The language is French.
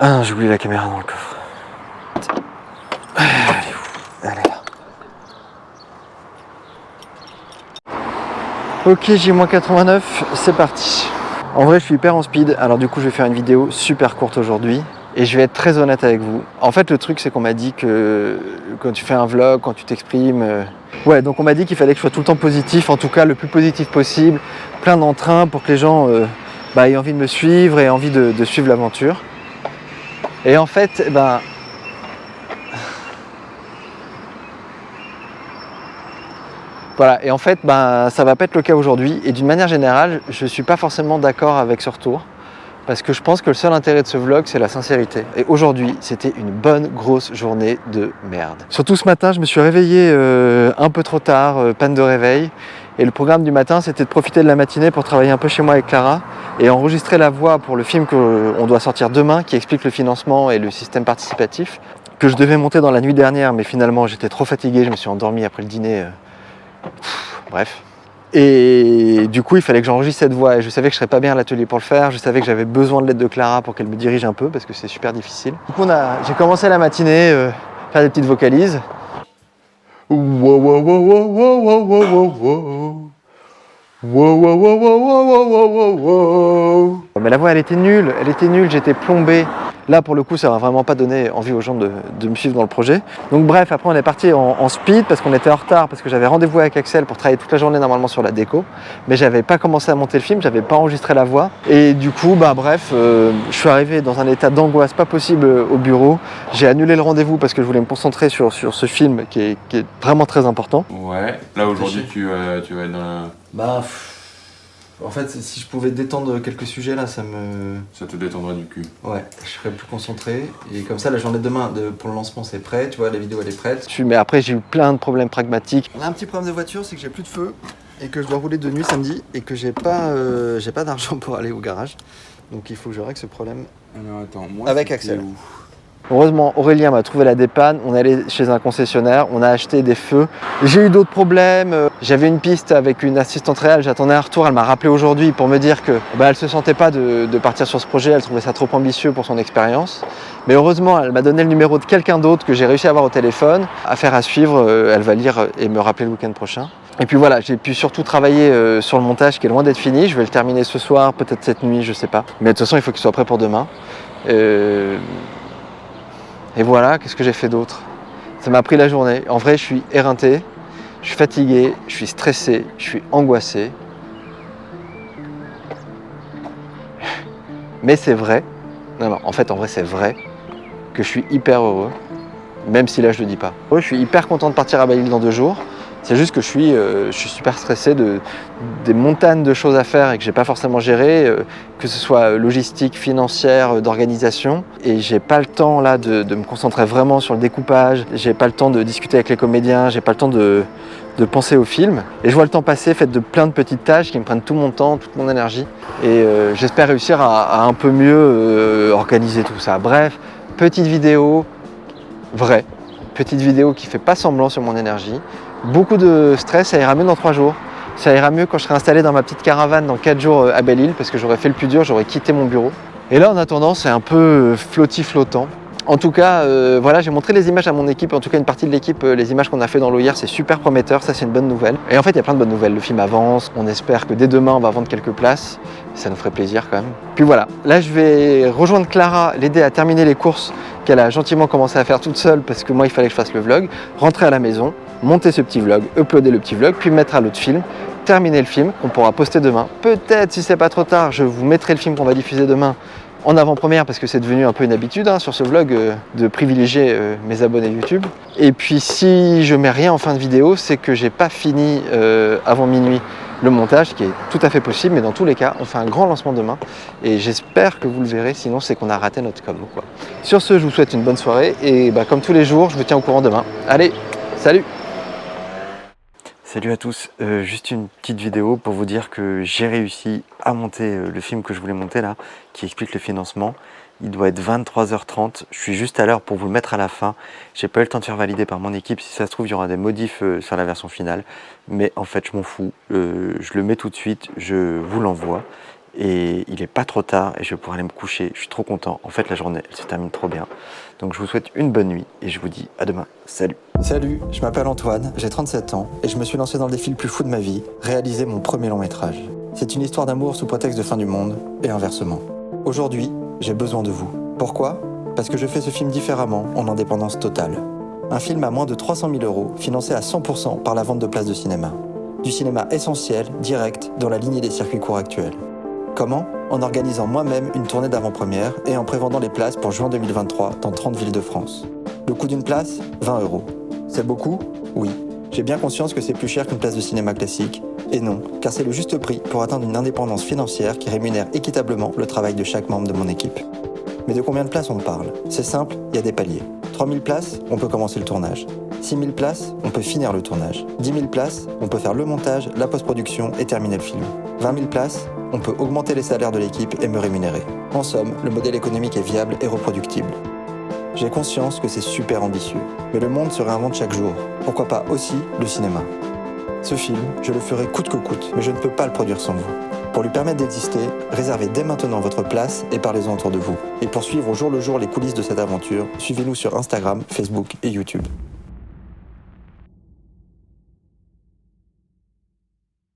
Ah non, j'ai oublié la caméra dans le coffre. Elle est où? Elle est là. Ok, J-89, c'est parti. En vrai, je suis hyper en speed, alors du coup, je vais faire une vidéo super courte aujourd'hui. Et je vais être très honnête avec vous. En fait, le truc, c'est qu'on m'a dit que quand tu fais un vlog, quand tu t'exprimes... Ouais, donc on m'a dit qu'il fallait que je sois tout le temps positif, en tout cas le plus positif possible, plein d'entrain pour que les gens aient envie de me suivre et envie de suivre l'aventure. Et en fait, voilà, et en fait, ça va pas être le cas aujourd'hui. Et d'une manière générale, je suis pas forcément d'accord avec ce retour. Parce que je pense que le seul intérêt de ce vlog, c'est la sincérité. Et aujourd'hui, c'était une bonne grosse journée de merde. Surtout ce matin, je me suis réveillé un peu trop tard, panne de réveil. Et le programme du matin, c'était de profiter de la matinée pour travailler un peu chez moi avec Clara et enregistrer la voix pour le film qu'on doit sortir demain, qui explique le financement et le système participatif, que je devais monter dans la nuit dernière, mais finalement j'étais trop fatigué, je me suis endormi après le dîner. Bref. Et du coup, il fallait que j'enregistre cette voix et je savais que je serais pas bien à l'atelier pour le faire. Je savais que j'avais besoin de l'aide de Clara pour qu'elle me dirige un peu parce que c'est super difficile. Du coup, j'ai commencé la matinée faire des petites vocalises. Mais la voix, elle était nulle, j'étais plombé. Là, pour le coup, ça va vraiment pas donné envie aux gens de me suivre dans le projet. Donc bref, après on est parti en speed parce qu'on était en retard, parce que j'avais rendez-vous avec Axel pour travailler toute la journée normalement sur la déco. Mais j'avais pas commencé à monter le film, j'avais pas enregistré la voix. Et du coup, je suis arrivé dans un état d'angoisse pas possible au bureau. J'ai annulé le rendez-vous parce que je voulais me concentrer sur ce film qui est vraiment très important. Ouais, là aujourd'hui tu vas être dans En fait, si je pouvais détendre quelques sujets là, ça te détendrait du cul. Ouais, je serais plus concentré. Et comme ça, la journée de demain, pour le lancement, c'est prêt. Tu vois, la vidéo, elle est prête. Mais après, j'ai eu plein de problèmes pragmatiques. On a un petit problème de voiture, c'est que j'ai plus de feu et que je dois rouler de nuit samedi et que j'ai pas d'argent pour aller au garage. Donc il faut que je règle ce problème. Alors attends, moi avec Axel. Heureusement, Aurélien m'a trouvé la dépanne, on est allé chez un concessionnaire, on a acheté des feux. J'ai eu d'autres problèmes, j'avais une piste avec une assistante réelle, j'attendais un retour, elle m'a rappelé aujourd'hui pour me dire que elle se sentait pas de partir sur ce projet, elle trouvait ça trop ambitieux pour son expérience. Mais heureusement, elle m'a donné le numéro de quelqu'un d'autre que j'ai réussi à avoir au téléphone. Affaire à suivre, elle va lire et me rappeler le week-end prochain. Et puis voilà, j'ai pu surtout travailler sur le montage qui est loin d'être fini, je vais le terminer ce soir, peut-être cette nuit, je sais pas. Mais de toute façon, il faut qu'il soit prêt pour demain. Et voilà, qu'est-ce que j'ai fait d'autre? Ça m'a pris la journée. En vrai, je suis éreinté, je suis fatigué, je suis stressé, je suis angoissé. Mais c'est vrai, en vrai, c'est vrai que je suis hyper heureux, même si là, je le dis pas. Je suis hyper content de partir à Bali dans 2 jours. C'est juste que je suis super stressé des montagnes de choses à faire et que j'ai pas forcément géré, que ce soit logistique, financière, d'organisation. Et j'ai pas le temps là de me concentrer vraiment sur le découpage, j'ai pas le temps de discuter avec les comédiens, j'ai pas le temps de penser au film. Et je vois le temps passer fait de plein de petites tâches qui me prennent tout mon temps, toute mon énergie. Et j'espère réussir à un peu mieux organiser tout ça. Bref, petite vidéo vraie, petite vidéo qui fait pas semblant sur mon énergie. Beaucoup de stress, ça ira mieux dans 3 jours. Ça ira mieux quand je serai installé dans ma petite caravane dans 4 jours à Belle-Île parce que j'aurais fait le plus dur, j'aurais quitté mon bureau. Et là en attendant, c'est un peu flottant. En tout cas, voilà, j'ai montré les images à mon équipe, en tout cas une partie de l'équipe, les images qu'on a fait dans l'eau hier, c'est super prometteur, ça c'est une bonne nouvelle. Et en fait, il y a plein de bonnes nouvelles, le film avance, on espère que dès demain on va vendre quelques places, ça nous ferait plaisir quand même. Puis voilà, là je vais rejoindre Clara, l'aider à terminer les courses qu'elle a gentiment commencé à faire toute seule parce que moi il fallait que je fasse le vlog, rentrer à la maison, monter ce petit vlog, uploader le petit vlog, puis mettre à l'autre film, terminer le film qu'on pourra poster demain. Peut-être, si c'est pas trop tard, je vous mettrai le film qu'on va diffuser demain en avant-première parce que c'est devenu un peu une habitude sur ce vlog de privilégier mes abonnés YouTube. Et puis si je mets rien en fin de vidéo, c'est que j'ai pas fini avant minuit le montage, qui est tout à fait possible, mais dans tous les cas, on fait un grand lancement demain et j'espère que vous le verrez, sinon c'est qu'on a raté notre com, quoi. Sur ce, je vous souhaite une bonne soirée et comme tous les jours, je vous tiens au courant demain. Allez, salut! Salut à tous, juste une petite vidéo pour vous dire que j'ai réussi à monter le film que je voulais monter là, qui explique le financement. Il doit être 23h30, je suis juste à l'heure pour vous le mettre à la fin. J'ai pas eu le temps de faire valider par mon équipe, si ça se trouve il y aura des modifs sur la version finale. Mais en fait je m'en fous, je le mets tout de suite, je vous l'envoie. et il est pas trop tard et je vais pouvoir aller me coucher. Je suis trop content. En fait, la journée, elle se termine trop bien. Donc je vous souhaite une bonne nuit et je vous dis à demain. Salut. Salut, je m'appelle Antoine, j'ai 37 ans et je me suis lancé dans le défi le plus fou de ma vie, réaliser mon premier long métrage. C'est une histoire d'amour sous prétexte de fin du monde et inversement. Aujourd'hui, j'ai besoin de vous. Pourquoi ? Parce que je fais ce film différemment, en indépendance totale. Un film à moins de 300 000 €, financé à 100% par la vente de places de cinéma. Du cinéma essentiel, direct, dans la lignée des circuits courts actuels. Comment ? En organisant moi-même une tournée d'avant-première et en prévendant les places pour juin 2023 dans 30 villes de France. Le coût d'une place ? 20 €. C'est beaucoup ? Oui. J'ai bien conscience que c'est plus cher qu'une place de cinéma classique. Et non, car c'est le juste prix pour atteindre une indépendance financière qui rémunère équitablement le travail de chaque membre de mon équipe. Mais de combien de places on parle ? C'est simple, il y a des paliers. 3 000 places, on peut commencer le tournage. 6 000 places, on peut finir le tournage. 10 000 places, on peut faire le montage, la post-production et terminer le film. 20 000 places, on peut augmenter les salaires de l'équipe et me rémunérer. En somme, le modèle économique est viable et reproductible. J'ai conscience que c'est super ambitieux, mais le monde se réinvente chaque jour. Pourquoi pas aussi le cinéma ? Ce film, je le ferai coûte que coûte, mais je ne peux pas le produire sans vous. Pour lui permettre d'exister, réservez dès maintenant votre place et parlez-en autour de vous. Et pour suivre au jour le jour les coulisses de cette aventure, suivez-nous sur Instagram, Facebook et YouTube.